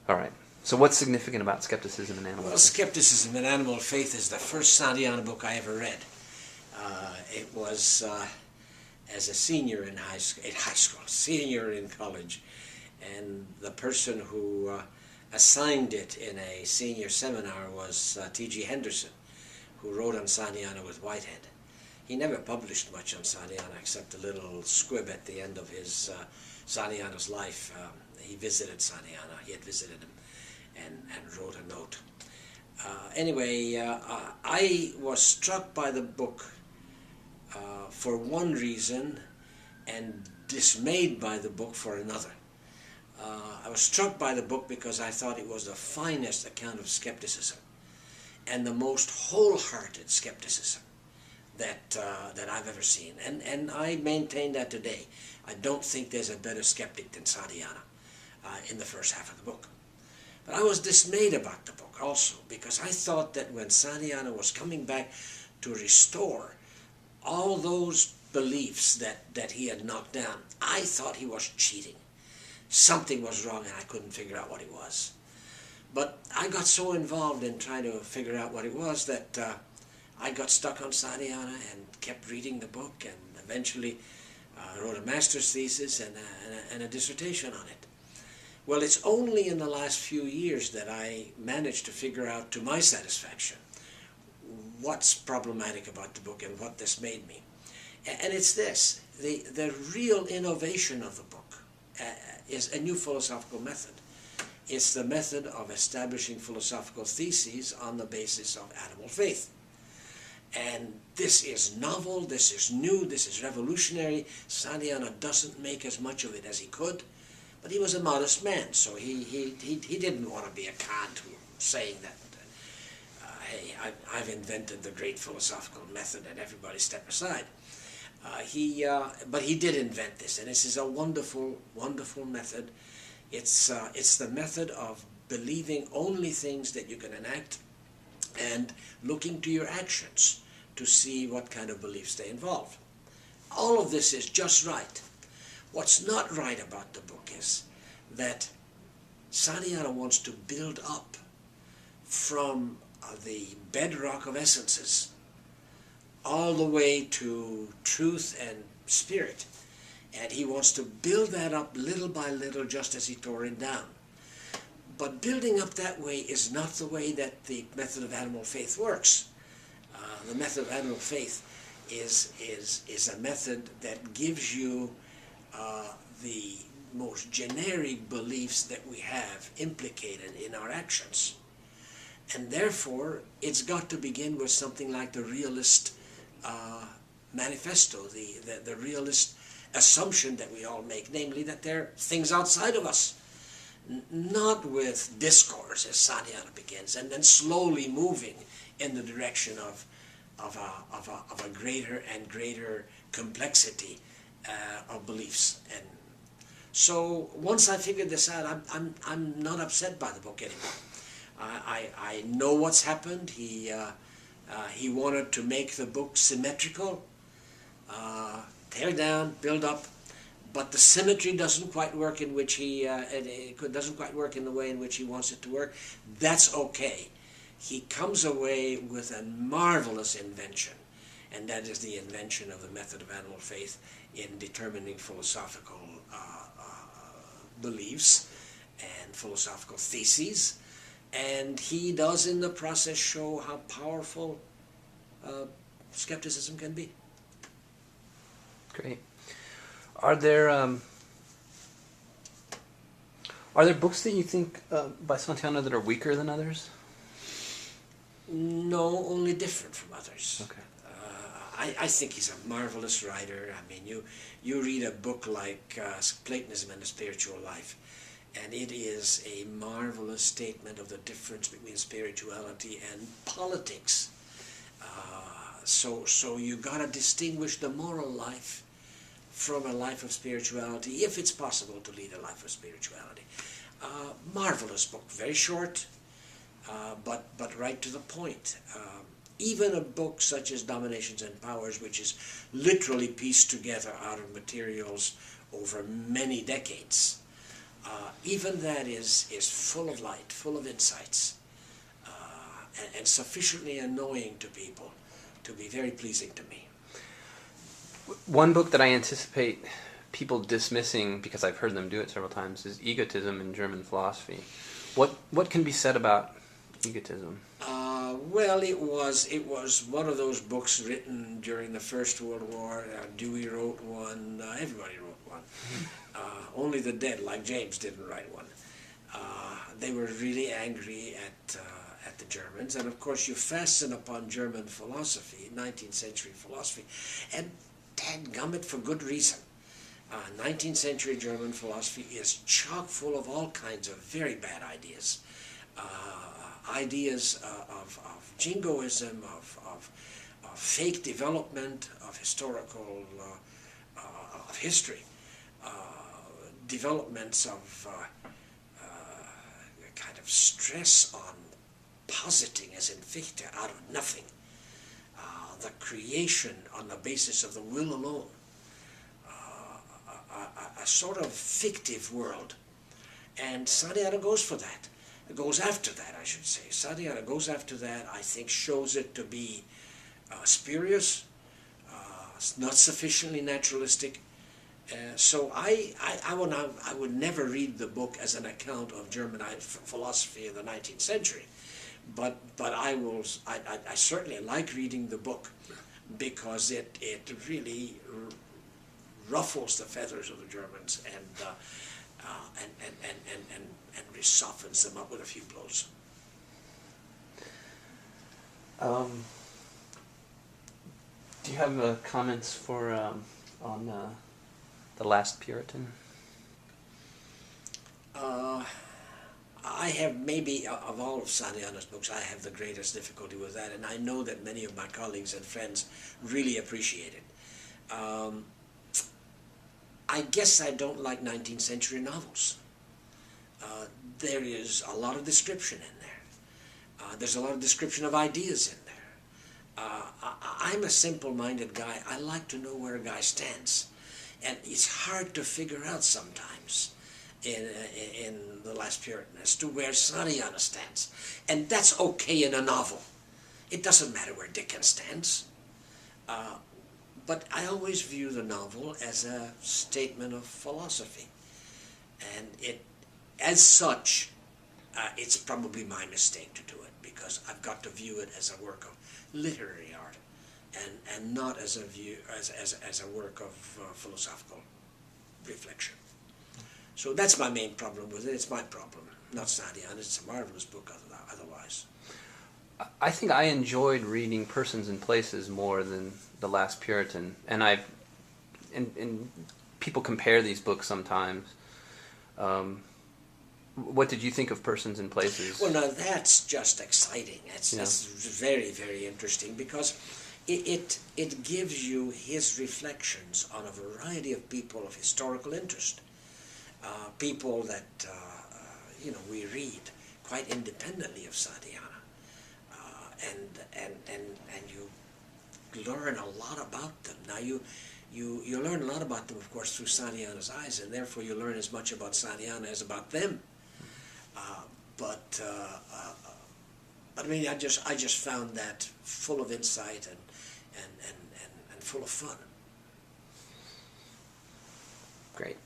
All right. So what's significant about Skepticism and Animal Well, Faith? Skepticism and Animal Faith is the first Santayana book I ever read. It was as a senior in high school, senior in college, and the person who assigned it in a senior seminar was T.G. Henderson, who wrote on Santayana with Whitehead. He never published much on Santayana except a little squib at the end of his Santayana's life. He visited Santayana, he had visited him, and wrote a note. Anyway, I was struck by the book for one reason and dismayed by the book for another. I was struck by the book because I thought it was the finest account of skepticism and the most wholehearted skepticism that I've ever seen. And I maintain that today. I don't think there's a better skeptic than Santayana in the first half of the book. But I was dismayed about the book also because I thought that when Santayana was coming back to restore all those beliefs that he had knocked down, I thought he was cheating. Something was wrong and I couldn't figure out what it was. But I got so involved in trying to figure out what it was that I got stuck on Santayana and kept reading the book, and eventually wrote a master's thesis and a dissertation on it. Well, it's only in the last few years that I managed to figure out, to my satisfaction, what's problematic about the book and what dismayed me. And it's this: the real innovation of the book is a new philosophical method. It's the method of establishing philosophical theses on the basis of animal faith. And this is novel, this is new, this is revolutionary. Santayana doesn't make as much of it as he could, but he was a modest man, so he didn't want to be a cant saying that, hey, I've invented the great philosophical method and everybody step aside. But he did invent this, and this is a wonderful, wonderful method. It's the method of believing only things that you can enact and looking to your actions to see what kind of beliefs they involve. All of this is just right. What's not right about the book is that Santayana wants to build up from the bedrock of essences all the way to truth and spirit. And he wants to build that up little by little just as he tore it down. But building up that way is not the way that the method of animal faith works. The method of animal faith is a method that gives you the most generic beliefs that we have implicated in our actions. And therefore, it's got to begin with something like the realist manifesto, the realist assumption that we all make, namely that there are things outside of us. Not with discourse, as Santayana begins, and then slowly moving in the direction of a greater and greater complexity of beliefs. And so once I figured this out, I'm not upset by the book anymore. I know what's happened. He wanted to make the book symmetrical, tear down, build up. But the symmetry doesn't quite work in which doesn't quite work in the way in which he wants it to work. That's okay. He comes away with a marvelous invention, and that is the invention of the method of animal faith in determining philosophical beliefs and philosophical theses. And he does in the process show how powerful skepticism can be. Great. Are there books that you think by Santayana that are weaker than others? No, only different from others. Okay. I think he's a marvelous writer. I mean, you read a book like Platonism and the Spiritual Life, and it is a marvelous statement of the difference between spirituality and politics. So you got to distinguish the moral life from a life of spirituality, if it's possible to lead a life of spirituality. Marvelous book, very short, but right to the point. Even a book such as Dominations and Powers, which is literally pieced together out of materials over many decades, even that is full of light, full of insights, and sufficiently annoying to people to be very pleasing to me. One book that I anticipate people dismissing, because I've heard them do it several times, is Egotism in German Philosophy. What can be said about egotism? Well, it was one of those books written during the First World War. Dewey wrote one. Everybody wrote one. Only the dead, like James, didn't write one. They were really angry at the Germans, and of course you fasten upon German philosophy, 19th century philosophy, and dadgummit, for good reason. 19th century German philosophy is chock full of all kinds of very bad ideas. Ideas of jingoism, of fake development, of historical, of history, developments of kind of stress on positing, as in Fichte, out of nothing, the creation on the basis of the will alone, a sort of fictive world. And Santayana goes for that. Goes after that, I should say. Santayana goes after that, I think shows it to be spurious, not sufficiently naturalistic. So I would never read the book as an account of German philosophy in the 19th century, but I certainly like reading the book because it really ruffles the feathers of the Germans and softens them up with a few blows. Do you have comments for on The Last Puritan? I have maybe, of all of Santayana's books, I have the greatest difficulty with that, and I know that many of my colleagues and friends really appreciate it. I guess I don't like 19th century novels. There is a lot of description in there. There's a lot of description of ideas in there. I'm a simple-minded guy. I like to know where a guy stands. And it's hard to figure out sometimes in The Last Puritan as to where Santayana stands. And that's okay in a novel. It doesn't matter where Dickens stands. But I always view the novel as a statement of philosophy. And as such, it's probably my mistake to do it, because I've got to view it as a work of literary art and not as a work of philosophical reflection. So that's my main problem with it. It's my problem, not Santayana. It's a marvelous book otherwise. I think I enjoyed reading Persons and Places more than The Last Puritan, and and people compare these books sometimes. What did you think of Persons and Places? Well, now that's just exciting. It's very, very interesting, because it gives you his reflections on a variety of people of historical interest, people that we read quite independently of Santayana, and you learn a lot about them. Now you learn a lot about them, of course, through Santayana's eyes, and therefore you learn as much about Santayana as about them. But I mean, I just found that full of insight and full of fun. Great.